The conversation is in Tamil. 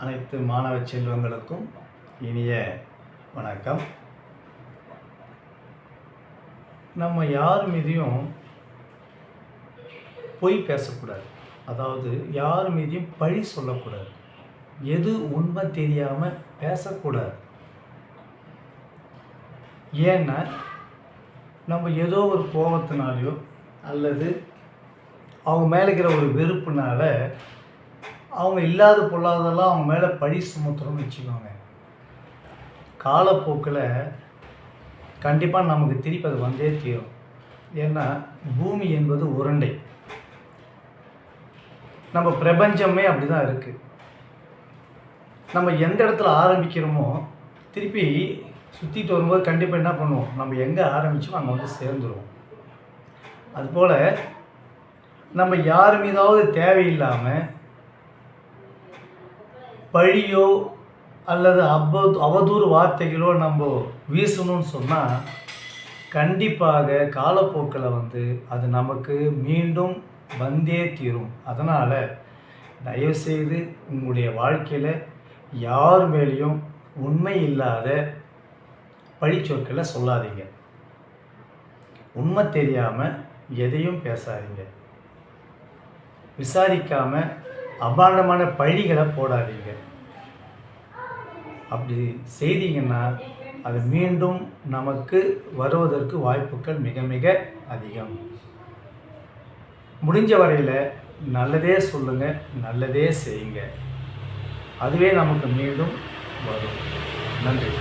அனைத்து மாணவ செல்வங்களுக்கும் இனிய வணக்கம். நம்ம யார் மீதையும் பொய் பேசக்கூடாது. அதாவது யார் மீதையும் பழி சொல்லக்கூடாது. எது உண்மை தெரியாமல் பேசக்கூடாது. ஏன்னா நம்ம ஏதோ ஒரு கோபத்தினாலேயோ அல்லது அவங்க மேலே இருக்கிற ஒரு வெறுப்புனால அவங்க இல்லாத பொல்லாதெல்லாம் அவங்க மேலே பழி சுமத்துறோம்னு வச்சுக்கோங்க. காலப்போக்கில் கண்டிப்பாக நமக்கு திருப்பி அது வந்தே தீரும். ஏன்னா பூமி என்பது உருண்டை. நம்ம பிரபஞ்சமே அப்படி தான் இருக்குது. நம்ம எந்த இடத்துல ஆரம்பிக்கிறோமோ திருப்பி சுற்றிட்டு வரும்போது கண்டிப்பாக என்ன பண்ணுவோம், நம்ம எங்கே ஆரம்பித்தோமோ அங்கே வந்து சேர்ந்துருவோம். அதுபோல் நம்ம யார் மீதாவது தேவையில்லாமல் பழியோ அல்லது அவதூறு வார்த்தைகளோ நம்ம வீசணும்னு சொன்னால் கண்டிப்பாக காலப்போக்கில் வந்து அது நமக்கு மீண்டும் வந்தே தீரும். அதனால் தயவுசெய்து உங்களுடைய வாழ்க்கையில் யார் மேலேயும் உண்மை இல்லாத பழிச்சொற்களை சொல்லாதீங்க. உண்மை தெரியாமல் எதையும் பேசாதீங்க. விசாரிக்காமல் அபாண்டமான பழிகளை போடாதீங்க. அப்படி செய்தீங்கன்னா அது மீண்டும் நமக்கு வருவதற்கு வாய்ப்புகள் மிக மிக அதிகம். முடிஞ்ச வரையில் நல்லதே சொல்லுங்கள், நல்லதே செய்யுங்க. அதுவே நமக்கு மீண்டும் வரும். நன்றி.